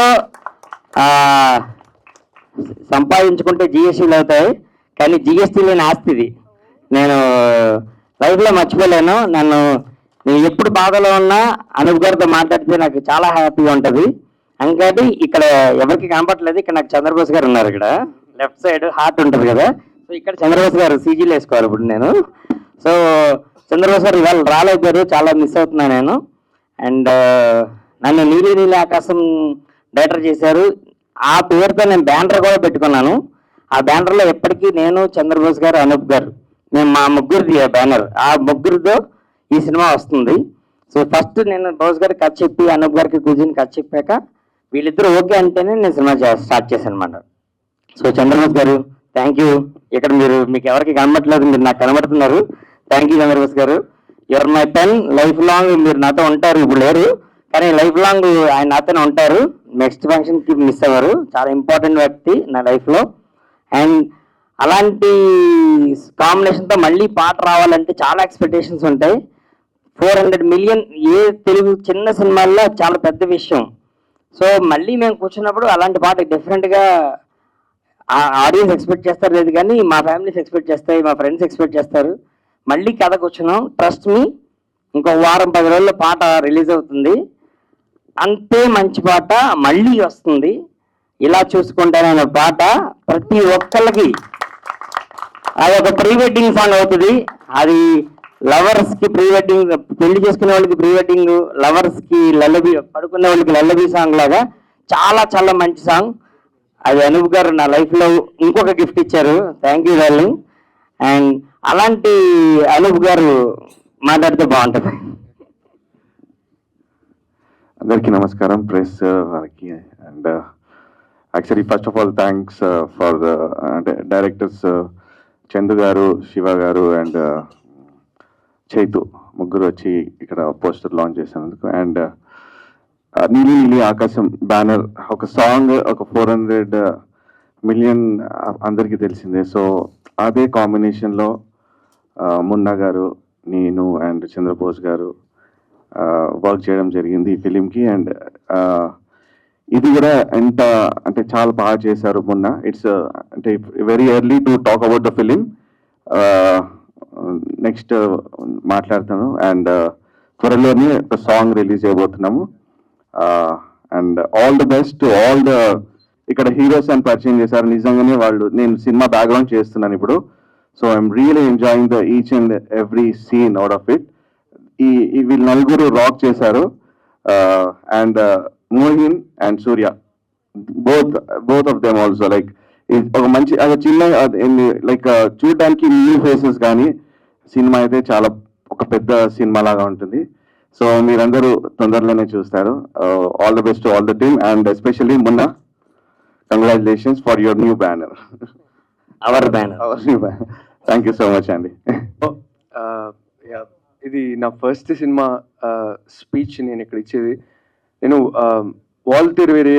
సంపాదించుకుంటే జిఎస్టీలు అవుతాయి, కానీ జిఎస్టీ లేని ఆస్తిది నేను లైఫ్లో మర్చిపోలేను. నేను ఎప్పుడు బాధలో ఉన్నా అనూప్ గారితో మాట్లాడితే నాకు చాలా హ్యాపీగా ఉంటుంది. ఇంకోటి ఇక్కడ ఎవరికి కనపట్లేదు, ఇక్కడ నాకు చంద్రబోస్ గారు ఉన్నారు. ఇక్కడ లెఫ్ట్ సైడ్ హార్ట్ ఉంటుంది కదా, సో ఇక్కడ చంద్రబోస్ గారు సీజీలు వేసుకోవాలి ఇప్పుడు నేను. సో చంద్రబోస్ గారు ఇవాళ రాలేకపోయారు, చాలా మిస్ అవుతున్నా నేను. అండ్ నన్ను నీలి నీలి ఆకాశం డైరెక్టర్ చేశారు. ఆ పేరుతో నేను బ్యానర్ కూడా పెట్టుకున్నాను. ఆ బ్యానర్లో ఎప్పటికీ నేను, చంద్రబోస్ గారు, అనూప్ గారు మేము మా ముగ్గురిది బ్యానర్, ఆ ముగ్గురితో ఈ సినిమా వస్తుంది. సో ఫస్ట్ నేను బోస్ గారికి కథ చెప్పి అనూప్ గారికి కూర్చొని కథ చెప్పాక వీళ్ళిద్దరూ ఓకే అంటేనే నేను సినిమా స్టార్ట్ చేశాను అనమాట. సో చంద్రబోస్ గారు థ్యాంక్ యూ. ఇక్కడ మీకు ఎవరికి కనబడట్లేదు, మీరు నాకు కనబడుతున్నారు. థ్యాంక్ యూ చంద్రబోస్ గారు. Your my pen. Life long మీరు నాతో ఉంటారు, ఇప్పుడు లేరు కానీ లైఫ్ లాంగ్ ఆయన నాతోనే ఉంటారు. నెక్స్ట్ ఫంక్షన్కి మిస్ అవ్వరు. చాలా ఇంపార్టెంట్ వ్యక్తి నా లైఫ్లో. అండ్ అలాంటి కాంబినేషన్తో మళ్ళీ పాట రావాలంటే చాలా ఎక్స్పెక్టేషన్స్ ఉంటాయి. 400 మిలియన్ ఏ తెలుగు చిన్న సినిమాల్లో చాలా పెద్ద విషయం. సో మళ్ళీ మేము కూర్చున్నప్పుడు అలాంటి పాట డెఫినెట్గా ఆడియన్స్ ఎక్స్పెక్ట్ చేస్తారు లేదు కానీ మా ఫ్యామిలీస్ ఎక్స్పెక్ట్ చేస్తాయి, మా ఫ్రెండ్స్ ఎక్స్పెక్ట్ చేస్తారు. మళ్ళీ కథ కూర్చున్నాం. ట్రస్ట్ మీ, ఇంకో వారం 10 రోజుల్లో పాట రిలీజ్ అవుతుంది. అంతే మంచి పాట మళ్ళీ వస్తుంది. ఇలా చూసుకుంటానన్న పాట ప్రతి ఒక్కళ్ళకి అది ఒక ప్రీ వెడ్డింగ్ సాంగ్ అవుతుంది. అది లవర్స్ కి ప్రీ వెడ్డింగ్, పెళ్లి చేసుకునే వాళ్ళకి ప్రీ వెడ్డింగ్, లవర్స్ కి లల్లబీ, పడుకునే వాళ్ళకి లల్లబీ సాంగ్ లాగా చాలా చాలా మంచి సాంగ్. అది అనూప్ గారు నా లైఫ్ లో ఇంకొక గిఫ్ట్ ఇచ్చారు. Thank you darling. అండ్ అలాంటి అనూప్ గారు మాట్లాడితే బాగుంటుంది. అందరికీ నమస్కారం, ప్రెస్ వాళ్ళకి. And actually first of all thanks for the అంటే డైరెక్టర్స్ చందు గారు, శివ గారు అండ్ చైతు ముగ్గురు వచ్చి ఇక్కడ పోస్టర్ లాంచ్ చేసినందుకు. అండ్ నీలి నీలి ఆకాశం బ్యానర్ ఒక సాంగ్ ఒక 400 మిలియన్ అందరికీ తెలిసిందే. సో అదే కాంబినేషన్లో మున్నా గారు, నేను అండ్ చంద్రబోస్ గారు వర్క్ చేయడం జరిగింది ఈ ఫిలింకి. అండ్ ఇది కూడా ఎంత అంటే చాలా బాగా చేశారు మొన్న. ఇట్స్ అంటే very early to talk about the film. Next మాట్లాడతాను. అండ్ త్వరలోనే ఒక సాంగ్ రిలీజ్ చేయబోతున్నాము. And all the best to all the ఇక్కడ హీరోస్ అని పరిచయం చేశారు. నిజంగానే వాళ్ళు, నేను సినిమా బ్యాక్గ్రౌండ్ చేస్తున్నాను ఇప్పుడు. So I'm really enjoying the each and every scene out of it. వీళ్ళు నలుగురు రాక్ చేశారు. And Mohin and Surya, both of them also like ఒక మంచి ఒక చిన్న లైక్ చూడడానికి న్యూ ఫేసెస్, కానీ సినిమా అయితే చాలా ఒక పెద్ద సినిమా లాగా ఉంటుంది. సో మీరందరూ తొందరలోనే చూస్తారు. All the best to all the team and especially మొన్న congratulations for your new banner. Our banner. Thank you so much అండి. ఇది నా ఫస్ట్ సినిమా స్పీచ్ నేను ఇక్కడ ఇచ్చేది. నేను వాల్ తిరువేరి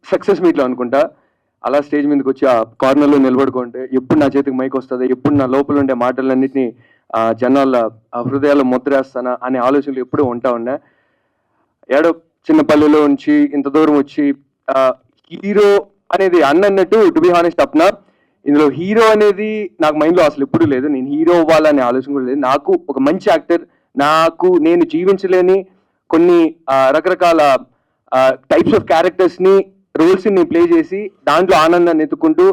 సక్సెస్ మీట్లో అనుకుంటా అలా స్టేజ్ మీదకి వచ్చి ఆ కార్నర్లో నిలబడుకుంటే ఎప్పుడు నా చేతికి మైక్ వస్తుంది, ఎప్పుడు నా లోపల ఉండే మాటలన్నింటినీ జనాల హృదయాల్లో ముద్రేస్తానా అనే ఆలోచనలు ఎప్పుడూ ఉంటా ఉన్నా. ఏడో చిన్న పల్లెలో నుంచి ఇంత దూరం వచ్చి హీరో అనేది అన్నట్టు టు బి హానెస్ట్ అప్నా ఇందులో హీరో అనేది నాకు మైండ్లో అసలు ఎప్పుడూ లేదు. నేను హీరో అవ్వాలనే ఆలోచన కూడా లేదు. నాకు ఒక మంచి యాక్టర్, నేను జీవించలేని కొన్ని రకరకాల టైప్స్ ఆఫ్ క్యారెక్టర్స్ని రోల్స్ని నేను ప్లే చేసి దాంట్లో ఆనందాన్ని ఎత్తుకుంటూ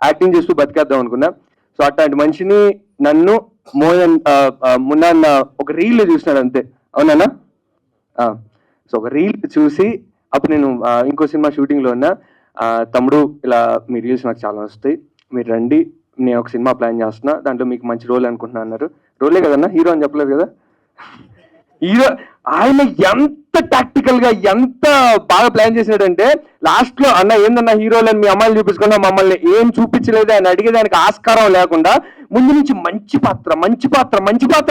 యాక్టింగ్ చేస్తూ బతికేద్దాం అనుకున్నా. సో అట్లాంటి మనిషిని నన్ను మున్నా ఒక రీల్ చూసినాడు అంతే, అవునా? సో ఒక రీల్ చూసి అప్పుడు నేను ఇంకో సినిమా షూటింగ్లో ఉన్నా. తమ్ముడు ఇలా మీ రీల్స్ నాకు చాలా వస్తాయి, మీరు రండి, నేను ఒక సినిమా ప్లాన్ చేస్తున్నా, దాంట్లో మీకు మంచి రోల్ అనుకుంటున్నా అన్నారు. రోలే కదన్నా, హీరో అని చెప్పలేదు కదా. హీరో ఆయన ఎంత టాక్టికల్ గా ఎంత బాగా ప్లాన్ చేసినాడంటే లాస్ట్ లో అన్న ఏందన్నా హీరోలని మీ అమ్మాయిలు చూపించుకున్నా మమ్మల్ని ఏం చూపించలేదు అని అడిగేదానికి ఆస్కారం లేకుండా ముందు నుంచి మంచి పాత్ర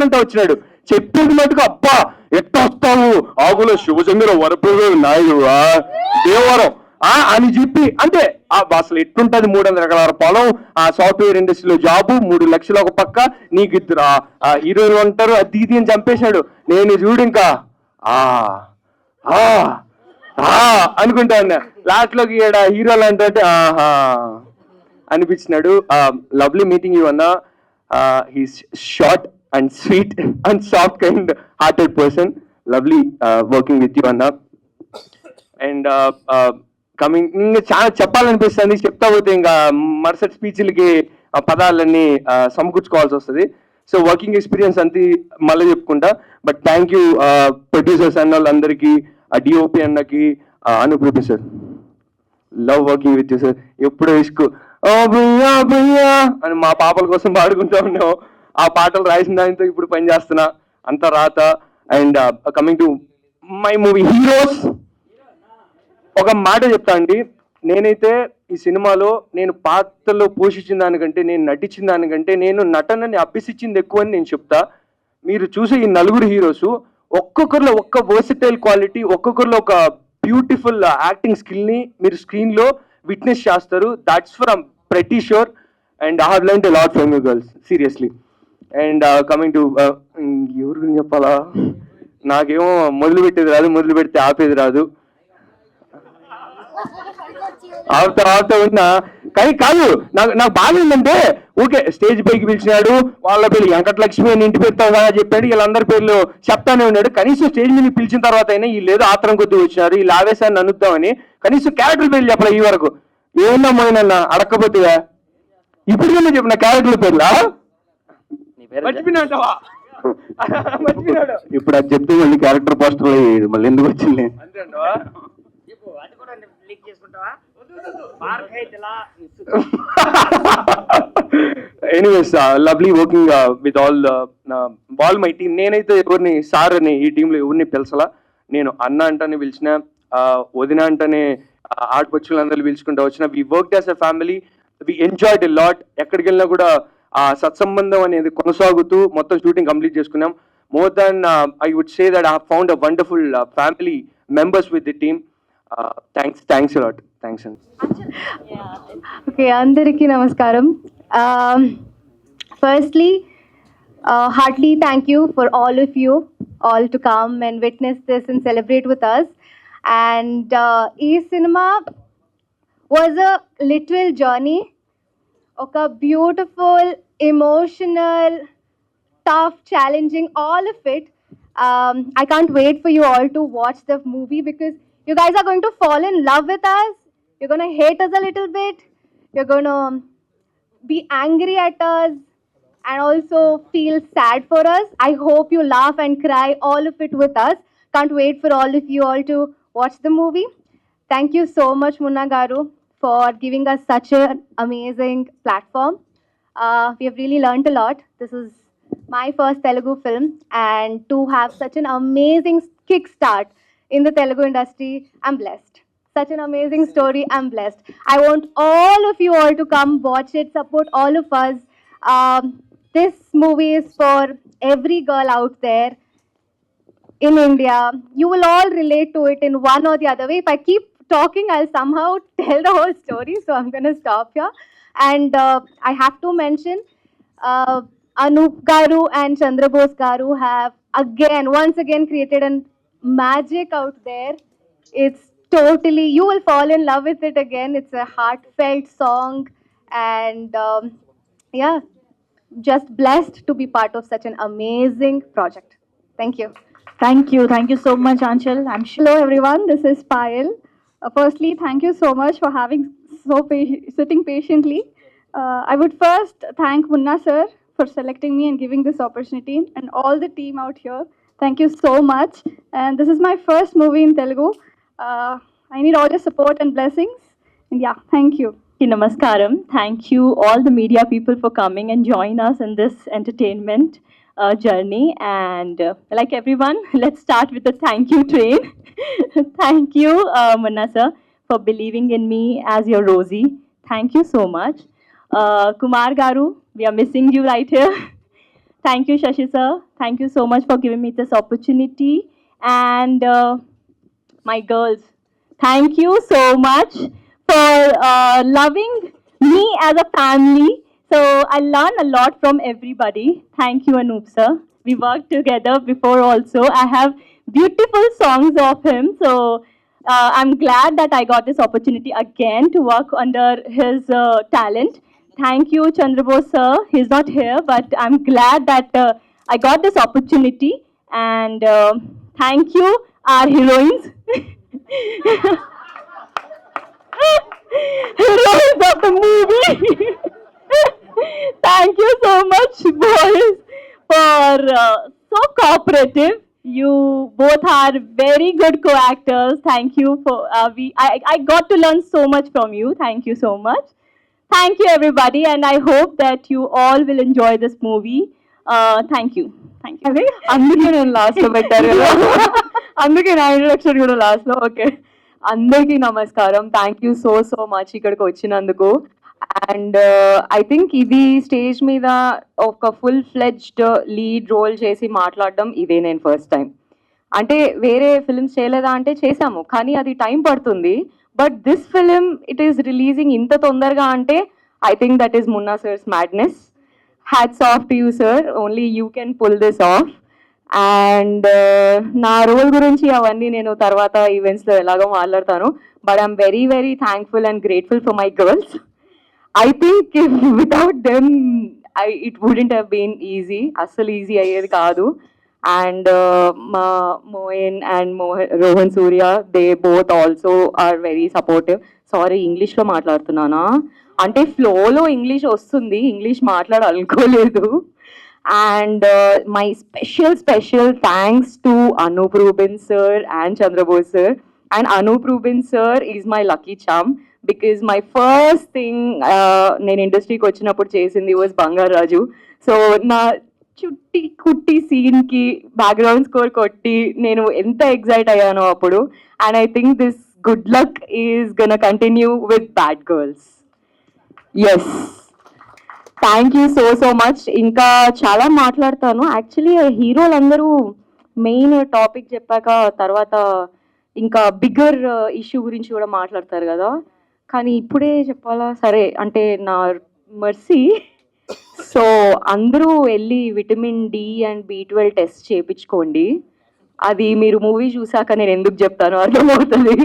అంటే వచ్చినాడు. చెప్పేది మటుకు అబ్బా ఎట్లా వస్తావు ఆగులో శివచంద్ర వరప్రద నాయుడు దేవరం అని చెప్పి అంటే అసలు ఎట్లుంటది 300 ఎకరాల పొలం, ఆ సాఫ్ట్వేర్ ఇండస్ట్రీలో జాబు, 3 లక్షలు ఒక పక్క, నీకు ఇద్దరు హీరోలు ఉంటారు, అది ఇది అని చంపేశాడు. నేను చూడు ఇంకా అనుకుంటా ఉన్నా. లాస్ట్ లోకి హీరోలు అంటే ఆహా అనిపించినాడు. లవ్లీ మీటింగ్ యూ అన్నా. He's short and sweet and soft kind hearted person. Lovely working with you అన్నా. అండ్ కమింగ్ ఇంకా చాలా చెప్పాలనిపిస్తుంది, చెప్తా పోతే ఇంకా మరుసటి స్పీచ్లకి పదాలన్నీ సమకూర్చుకోవాల్సి వస్తుంది. సో వర్కింగ్ ఎక్స్పీరియన్స్ అంతే మళ్ళీ చెప్పుకుంటా. బట్ థ్యాంక్ యూ ప్రొడ్యూసర్స్ అన్న వాళ్ళందరికీ, డిఓపి అన్నకి, Anoop sir, love working with you sir. ఎప్పుడో ఇష్కు ఓ భయ్యా భయ్యా అని మా పాపల కోసం పాడుకుంటూ ఉన్నాం. ఆ పాటలు రాసిన దానితో ఇప్పుడు పని చేస్తున్నా అంత రాత. And coming to my movie heroes, ఒక మాట చెప్తా అండి. నేనైతే ఈ సినిమాలో నేను పాత్రలో పోషించిన దానికంటే, నేను నటించిన దానికంటే, నేను నటనని అభ్యసించింది ఎక్కువ అని నేను చెప్తా. మీరు చూసే ఈ నలుగురు హీరోస్ ఒక్కొక్కరిలో ఒక్క వర్సిటైల్ క్వాలిటీ, ఒక్కొక్కరిలో ఒక బ్యూటిఫుల్ యాక్టింగ్ స్కిల్ని మీరు స్క్రీన్లో విట్నెస్ చేస్తారు. That's from pretty sure. And I have learned a lot from you girls seriously. And coming to ఎవరి గురించి చెప్పాలా, నాకేమో మొదలు పెట్టేది రాదు, మొదలు పెడితే ఆపేది రాదు. ఆపుతా ఉన్నా కానీ కాదు. నాకు బాగా ఏంటంటే, ఓకే స్టేజ్ పైకి పిలిచినాడు, వాళ్ళ పేరు వెంకటలక్ష్మి అని ఇంటి పెడతావు కదా చెప్పాడు, వీళ్ళందరి పేర్లు చెప్తానే ఉన్నాడు. కనీసం స్టేజ్ మీద పిలిచిన తర్వాత అయినా వీళ్ళు ఏదో ఆత్రం కొద్ది వచ్చినారు, వీళ్ళు ఆవేశాన్ని అనుద్దామని కనీసం క్యారెక్టర్ పేర్లు చెప్పాలి. ఈ వరకు ఏమన్నా మోయినన్నా అడక్కపోతే ఇప్పుడు కన్నా చెప్పిన క్యారెక్టర్ పేర్లా మర్చిపోయినాడు. ఇప్పుడు అది చెప్తే మళ్ళీ క్యారెక్టర్ పోస్టర్ మళ్ళీ ఎందుకు వచ్చింది? అంతే అంటవా? Anyways lovely working with all my team. నేనైతే ఎవరిని సార్ అని ఈ టీంలో ఎవరిని పిలసలా. నేను అన్న అంటానే పిలిచిన, వదిన అంటానే ఆడపచ్చులందరూ పిలుచుకుంటూ వచ్చిన. We work as a family, we enjoyed a lot. ఎక్కడికి వెళ్ళినా కూడా ఆ సత్సంబంధం అనేది కొనసాగుతూ మొత్తం షూటింగ్ కంప్లీట్ చేసుకున్నాం. More than I would say that I have found a wonderful family members with the team. Thanks a lot. Thanks అండి. ఓకే, అందరికీ నమస్కారం. Firstly heartily thank you for all of you all to come and witness this and celebrate with us. And ee cinema was a literal journey, oka beautiful, emotional, tough, challenging, all of it. I can't wait for you all to watch the movie because you guys are going to fall in love with us. You're going to hate us a little bit. You're going to be angry at us and also feel sad for us. I hope you laugh and cry, all of it with us. Can't wait for all of you all to watch the movie. Thank you so much, Munna Garu, for giving us such an amazing platform. We have really learned a lot. This is my first Telugu film, and to have such an amazing kickstart in the Telugu industry, I'm blessed. Such an amazing story, I'm blessed. I want all of you all to come watch it, support all of us. This movie is for every girl out there in India. You will all relate to it in one or the other way. If I keep talking, I'll somehow tell the whole story, so I'm going to stop here. And I have to mention, Anup Garu and Chandra Bose Garu have once again created a magic out there. It's totally, you will fall in love with it again. It's a heartfelt song, and yeah, just blessed to be part of such an amazing project. Thank you. Thank you so much, Anchal. I'm sure. Hello everyone, this is Payal. Firstly, thank you so much for sitting patiently. I would first thank Munna sir for selecting me and giving this opportunity, and all the team out here. Thank you so much. And this is my first movie in Telugu. I need all your support and blessings. And yeah, thank you. Namaskaram. Thank you all the media people for coming and join us in this entertainment journey. And like everyone, let's start with the thank you train. Thank you, Munna sir, for believing in me as your Rosie. Thank you so much. Kumar Garu, we are missing you right here. Thank you, Shashi sir. Thank you so much for giving me this opportunity. And my girls, thank you so much for loving me as a family. So I learn a lot from everybody. Thank you, Anup sir. We worked together before also. I have beautiful songs of him. So I'm glad that I got this opportunity again to work under his talent. Thank you, Chandra Bose sir. He's not here, but I'm glad that I got this opportunity. And thank you, our heroines. Heroines of the movie. Thank you so much, boys, for so cooperative. You both are very good co-actors. Thank you for I got to learn so much from you. Thank you so much. Thank you, everybody, and I hope that you all will enjoy this movie. Thank you. Thank you. అందుకే నేను last లో పెట్టారు కదా. అందుకే నా introduction కూడా last లో. Okay, అందరికీ నమస్కారం. థ్యాంక్ యూ సో మచ్ ఇక్కడికి వచ్చినందుకు. అండ్ ఐ థింక్ ఇది స్టేజ్ మీద ఒక ఫుల్ ఫ్లెడ్జ్డ్ లీడ్ రోల్ చేసి మాట్లాడడం ఇదే నేను ఫస్ట్ టైం. అంటే వేరే ఫిల్మ్స్ చేయలేదా అంటే చేసాము, కానీ అది టైం పడుతుంది. But this film it is releasing ఇంత తొందరగా అంటే I think that is Munna sir's madness. Hats off to you sir, only you can pull this off. And నా రోల్ గురించి అవన్నీ నేను తర్వాత ఈవెంట్స్లో ఎలాగో మాట్లాడతాను. But I'm very very thankful and grateful for my girls. I think without them it wouldn't have been easy. అస్సలు easy అయ్యేది కాదు. అండ్ మా Moyan and Rohan Surya, they both also are very supportive. Sorry, ఇంగ్లీష్లో మాట్లాడుతున్నానా అంటే ఫ్లోలో ఇంగ్లీష్ వస్తుంది, English మాట్లాడాలనుకోలేదు. And my special thanks to Anup Rubin sir and Chandrabose sir. And Anup Rubin sir is my lucky charm because my first thing నేను ఇండస్ట్రీకి వచ్చినప్పుడు చేసింది was బంగారు రాజు. సో నా చుట్టి కుట్టి సీన్కి బ్యాక్గ్రౌండ్ స్కోర్ కొట్టి నేను ఎంత ఎగ్జైట్ అయ్యానో అప్పుడు. And I think this good luck is gonna continue with bad girls. Yes, thank you so much. ఇంకా చాలా మాట్లాడతాను. యాక్చువల్లీ హీరోలందరూ మెయిన్ టాపిక్ చెప్పాక తర్వాత ఇంకా బిగ్గర్ ఇష్యూ గురించి కూడా మాట్లాడతారు కదా, కానీ ఇప్పుడే చెప్పాలా? సరే, అంటే నా మర్సీ. సో అందరూ వెళ్ళి vitamin D and B12 test చేయించుకోండి. అది మీరు మూవీ చూసాక నేను ఎందుకు చెప్తానో అర్థమవుతుంది.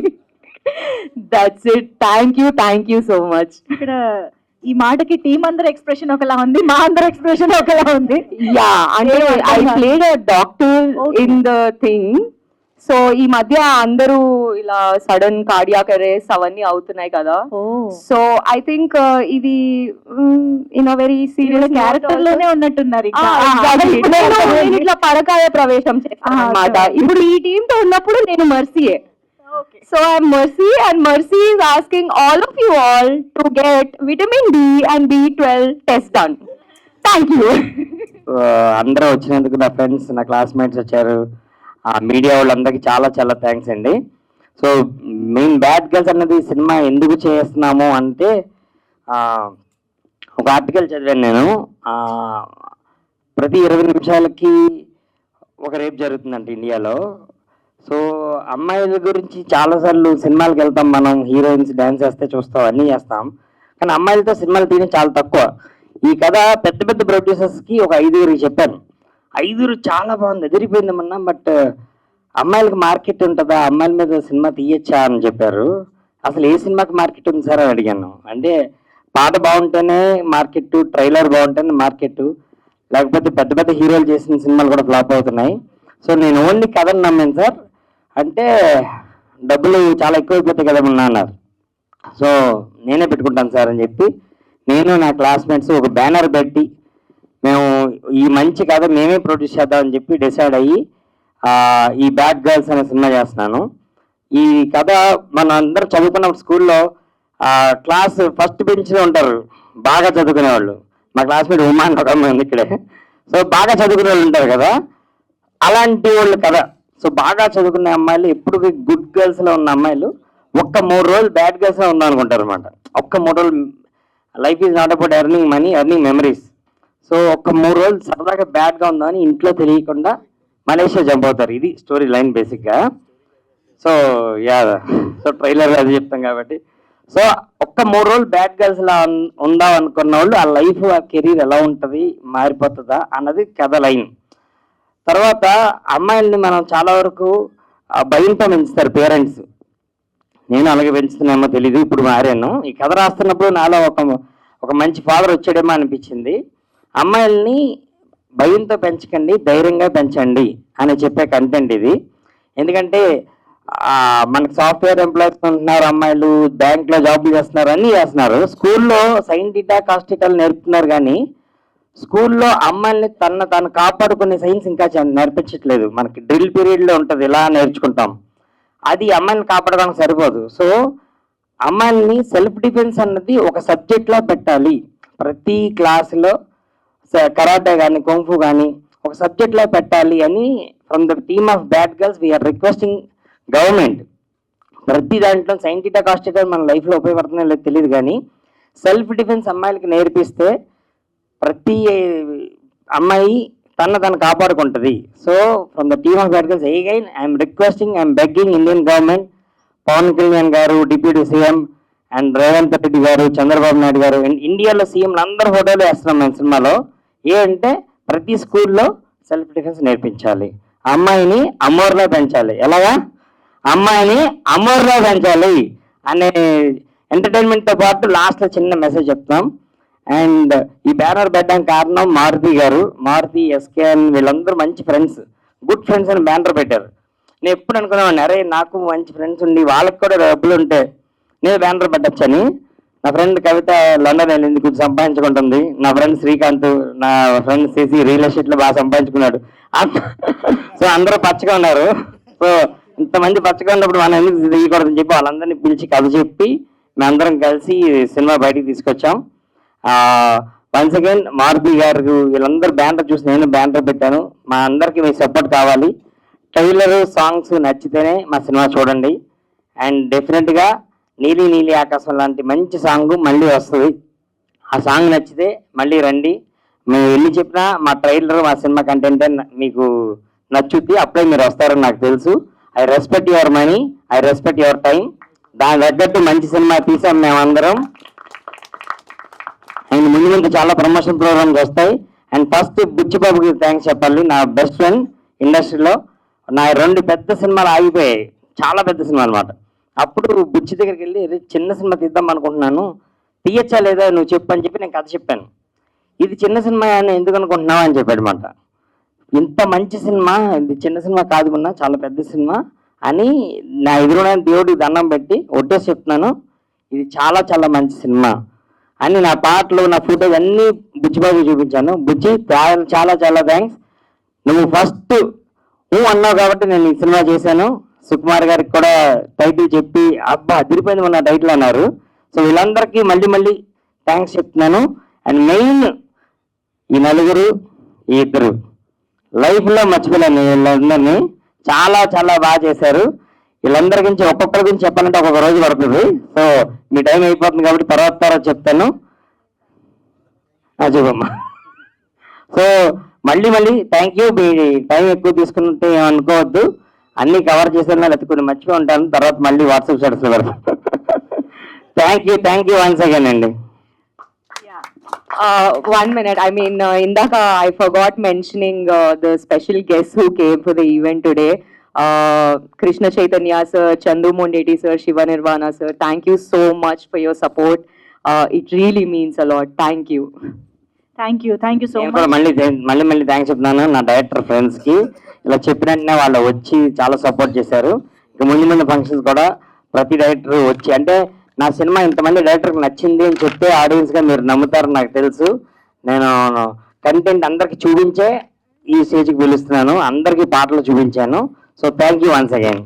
That's it. Thank you so much. ఇక్కడ ఈ మాటకి టీం అందరి ఎక్స్ప్రెషన్ ఒకలా ఉంది, మా అందరి ఎక్స్ప్రెషన్ ఒకలా ఉంది. యా, అంటే I played a doctor in the thing. So ఈ మధ్య అందరూ ఇలా సడన్ కార్డియాక్ అరెస్ట్ అవన్నీ అవుతున్నాయి కదా. సో ఐ థింక్ ఇది in a very serious character లోనే ఉన్నట్టున్నారు. నేను ఇట్లా పరకాయ ప్రవేశం చేస్తాను అన్నమాట. ఇప్పుడు ఈ టీమ్ తో ఉన్నప్పుడు నేను మర్సీయే. So I'm Mercy and Mercy is asking all of you all to get vitamin D and B12 test done. Thank you. అందరూ వచ్చినందుకు, నా ఫ్రెండ్స్, నా క్లాస్మేట్స్ వచ్చారు, మీడియా వాళ్ళందరికీ చాలా చాలా థ్యాంక్స్ అండి. సో మెయిన్ బ్యాడ్ గర్ల్స్ అన్నది సినిమా ఎందుకు చేస్తున్నాము అంటే ఒక ఆర్టికల్ చదివాను నేను. ప్రతి 20 నిమిషాలకి ఒక రేప్ జరుగుతుందంట ఇండియాలో. సో అమ్మాయిల గురించి చాలాసార్లు సినిమాలకు వెళ్తాం మనం, హీరోయిన్స్ డ్యాన్స్ చేస్తే చూస్తాం, అన్నీ చేస్తాం, కానీ అమ్మాయిలతో సినిమాలు తీయడం చాలా తక్కువ. ఈ కథ పెద్ద పెద్ద ప్రొడ్యూసర్స్కి ఒక 5 చెప్పాను. 5 చాలా బాగుంది, ఎదిరిపోయిందమన్నా, బట్ అమ్మాయిలకు మార్కెట్ ఉంటుందా, అమ్మాయిల మీద సినిమా తీయచ్చా అని చెప్పారు. అసలు ఏ సినిమాకి మార్కెట్ ఉంది సార్ అని అడిగాను. అంటే పాట బాగుంటేనే మార్కెట్, ట్రైలర్ బాగుంటేనే మార్కెట్, లేకపోతే పెద్ద పెద్ద హీరోలు చేసిన సినిమాలు కూడా ఫ్లాప్ అవుతున్నాయి. సో నేను ఓన్లీ కథను నమ్మాను సార్. అంటే డబ్బులు చాలా ఎక్కువైపోతాయి కదా మొన్న అన్నారు. సో నేనే పెట్టుకుంటాను సార్ అని చెప్పి నేను నా క్లాస్మేట్స్ ఒక బ్యానర్ పెట్టి మేము ఈ మంచి కథ మేమే ప్రొడ్యూస్ చేద్దామని చెప్పి డిసైడ్ అయ్యి ఈ బ్యాడ్ గర్ల్స్ అనే సినిమా చేస్తున్నాను. ఈ కథ మన అందరూ చదువుకున్నప్పుడు స్కూల్లో క్లాస్ ఫస్ట్ బెంచ్లో ఉంటారు బాగా చదువుకునే వాళ్ళు. మా క్లాస్మేట్ ఉమాన్ ఒక అమ్మాయి ఉంది ఇక్కడే. సో బాగా చదువుకునే వాళ్ళు ఉంటారు కదా, అలాంటి వాళ్ళు కదా. సో బాగా చదువుకునే అమ్మాయిలు, ఎప్పుడు గుడ్ గర్ల్స్లో ఉన్న అమ్మాయిలు ఒక్క 3 రోజులు బ్యాడ్ గర్ల్స్లో ఉందాం అనుకుంటారు అనమాట. ఒక్క 3 రోజులు life is not about earning money, earning memories. So ఒక్క 3 రోజులు సరదాగా బ్యాడ్గా ఉందని ఇంట్లో తెలియకుండా మలేషియా జంప్ అవుతారు. ఇది స్టోరీ లైన్ బేసిక్గా. సో సో ట్రైలర్ అది చెప్తాం కాబట్టి. సో ఒక్క 3 రోజులు బ్యాడ్ గర్ల్స్లా ఉందాం అనుకున్న వాళ్ళు ఆ లైఫ్, ఆ కెరీర్ ఎలా ఉంటుంది, మారిపోతుందా అన్నది కథ లైన్. తర్వాత అమ్మాయిల్ని మనం చాలా వరకు భయంతో పెంచుతారు పేరెంట్స్. నేను అలాగే పెంచుతున్నామో తెలీదు, ఇప్పుడు మారాను. ఈ కథ రాస్తున్నప్పుడు నాలో ఒక మంచి ఫాదర్ వచ్చాడేమో అనిపించింది. అమ్మాయిల్ని భయంతో పెంచకండి, ధైర్యంగా పెంచండి అని చెప్పే కంటెంట్ ఇది. ఎందుకంటే మనకు సాఫ్ట్వేర్ ఎంప్లాయీస్ ఉంటున్నారు, అమ్మాయిలు బ్యాంక్లో జాబులు చేస్తున్నారు, అన్నీ చేస్తున్నారు. స్కూల్లో సైన్ టీటా కాస్టిటాలు నేర్పుతున్నారు, కానీ స్కూల్లో అమ్మాయిల్ని తను కాపాడుకునే సైన్స్ ఇంకా నేర్పించట్లేదు. మనకి డ్రిల్ పీరియడ్లో ఉంటుంది, ఇలా నేర్చుకుంటాం. అది అమ్మాయిని కాపాడడానికి సరిపోదు. సో అమ్మాయిని సెల్ఫ్ డిఫెన్స్ అన్నది ఒక సబ్జెక్ట్లా పెట్టాలి. ప్రతి క్లాసులో కరాటే కానీ కుంఫు కానీ ఒక సబ్జెక్ట్లా పెట్టాలి అని from the team of bad girls we are requesting government. ప్రతి దాంట్లో సైంటిటా కాస్టిటా మన లైఫ్లో ఉపయోగపడుతుందో లేదో తెలియదు, కానీ సెల్ఫ్ డిఫెన్స్ అమ్మాయిలకి నేర్పిస్తే ప్రతి అమ్మాయి తను కాపాడుకుంటుంది. So from the team of bad girls again I'm requesting, I'm begging Indian government, Pawan Kalyan garu deputy CM and Revanth Reddy garu, Chandrababu Naidu గారు, అండ్ ఇండియాలో సీఎంలు అందరు ఫోటోలు వేస్తున్నాం మన సినిమాలో. అంటే ప్రతి స్కూల్లో సెల్ఫ్ డిఫెన్స్ నేర్పించాలి, అమ్మాయిని అమ్మోర్లో పెంచాలి. ఎలాగా? అమ్మాయిని అమ్మోర్లో పెంచాలి అనే ఎంటర్టైన్మెంట్తో పాటు లాస్ట్లో చిన్న మెసేజ్ చెప్తాం. అండ్ ఈ బ్యానర్ పెట్టడానికి కారణం మారుతి గారు, మారుతి, ఎస్కేఎన్ వీళ్ళందరూ మంచి ఫ్రెండ్స్, గుడ్ ఫ్రెండ్స్ అని బ్యానర్ పెట్టారు. నేను ఎప్పుడు అనుకున్నాను, అరే నాకు మంచి ఫ్రెండ్స్ ఉండి వాళ్ళకి కూడా డబ్బులు ఉంటే నేను బ్యానర్ పెట్టచ్చని. నా ఫ్రెండ్ కవిత లండన్ వెళ్ళింది, కొంచెం సంపాదించుకుంటుంది. నా ఫ్రెండ్ శ్రీకాంత్, నా ఫ్రెండ్ సిసి రియల్ ఎస్టేట్లో బాగా సంపాదించుకున్నాడు. సో అందరూ పచ్చగా ఉన్నారు. సో ఇంతమంది పచ్చగా ఉన్నప్పుడు మనం ఎందుకు దిగకూడదని చెప్పి వాళ్ళందరినీ పిలిచి కథ చెప్పి మేమందరం కలిసి సినిమా బయటికి తీసుకొచ్చాం. వన్స్ అగైన్ మారుతి గారు వీళ్ళందరూ బ్యానర్ చూసి నేను బ్యానర్ పెట్టాను. మా అందరికీ మీ సపోర్ట్ కావాలి. ట్రైలర్ సాంగ్స్ నచ్చితేనే మా సినిమా చూడండి. అండ్ డెఫినెట్గా నీలి నీలి ఆకాశం లాంటి మంచి సాంగ్ మళ్ళీ వస్తుంది. ఆ సాంగ్ నచ్చితే మళ్ళీ రండి. మేము ఎన్ని చెప్పినా మా ట్రైలర్, మా సినిమా కంటెంట్ మీకు నచ్చుద్ది, అప్పుడే మీరు వస్తారని నాకు తెలుసు. I respect your money, I respect your time. దాని తగ్గట్టు మంచి సినిమా తీసాం మేమందరం. అండ్ ముందు ముందు చాలా ప్రమోషన్ ప్రోగ్రామ్స్ వస్తాయి. అండ్ ఫస్ట్ బుచ్చిబాబుకి థ్యాంక్స్ చెప్పాలి, నా బెస్ట్ ఫ్రెండ్ ఇండస్ట్రీలో. నా 2 పెద్ద సినిమాలు ఆగిపోయాయి, చాలా పెద్ద సినిమా అనమాట. అప్పుడు బుచ్చి దగ్గరికి వెళ్ళి చిన్న సినిమా తీద్దాం అనుకుంటున్నాను, తీయచ్చా లేదా నువ్వు చెప్పు అని చెప్పి నేను కథ చెప్పాను. ఇది చిన్న సినిమా అని ఎందుకు అనుకుంటున్నావు అని చెప్పాడు అనమాట. ఇంత మంచి సినిమా, ఇది చిన్న సినిమా కాదు కన్నా చాలా పెద్ద సినిమా అని నా ఎదురున్న దేవుడికి దండం పెట్టి ఒట్టేసి చెప్తున్నాను, ఇది చాలా చాలా మంచి సినిమా అని. నా పాటలు, నా ఫోటోస్ అన్నీ బుచ్చిబాబుకి చూపించాను. బుచ్చి చాలా చాలా థ్యాంక్స్. నువ్వు ఫస్ట్ అన్నావు కాబట్టి నేను ఈ సినిమా చేశాను. సుకుమార్ గారికి కూడా టైటిల్ చెప్పి అబ్బా అదిరిపోయింది మన టైటిల్ అన్నారు. సో వీళ్ళందరికీ మళ్ళీ మళ్ళీ థ్యాంక్స్ చెప్తున్నాను. అండ్ మెయిన్ ఈ 4, ఈ 2 లైఫ్లో మర్చిపోలేను. వీళ్ళందరినీ చాలా చాలా బాగా చేశారు. వీళ్ళందరి గురించి ఒక్కొక్కరి గురించి చెప్పాలంటే ఒక్కొక్క రోజు పడుతుంది. సో మీ టైం అయిపోతుంది కాబట్టి తర్వాత చెప్తాను. చెప్పమ్మా. సో మళ్ళీ మళ్ళీ థ్యాంక్ యూ. మీ టైం ఎక్కువ తీసుకుంటే ఏమనుకోవద్దు, అన్ని కవర్ చేసేలా లేకపోతే కొన్ని మర్చిపోయి ఉంటాను, తర్వాత మళ్ళీ వాట్సాప్ స్టేటస్లో పెడతాను. థ్యాంక్ యూ వన్స్ అగైన్ అండి. 1 minute. I mean, Indaka, I forgot mentioning the special guests who came for the event today. Krishna Chaitanya sir, Chandu Mondeti sir, Shiva Nirvana sir. Thank you so much for your support. It really means a lot. Thank you. Thank you so నేను much. కూడా మళ్ళీ thanks చెప్తున్నాను నా director ఫ్రెండ్స్కి. ఇలా చెప్పినట్టునే వాళ్ళు వచ్చి చాలా సపోర్ట్ చేశారు. ఇక ముందు ఫంక్షన్స్ కూడా ప్రతి డైరెక్టర్ వచ్చి, అంటే నా సినిమా ఇంతమంది డైరెక్టర్కి నచ్చింది అని చెప్తే ఆడియన్స్గా మీరు నమ్ముతారని నాకు తెలుసు. నేను కంటెంట్ అందరికి చూపించే ఈ స్టేజ్కి పిలుస్తున్నాను, అందరికీ పాటలు చూపించాను. So thank you once again.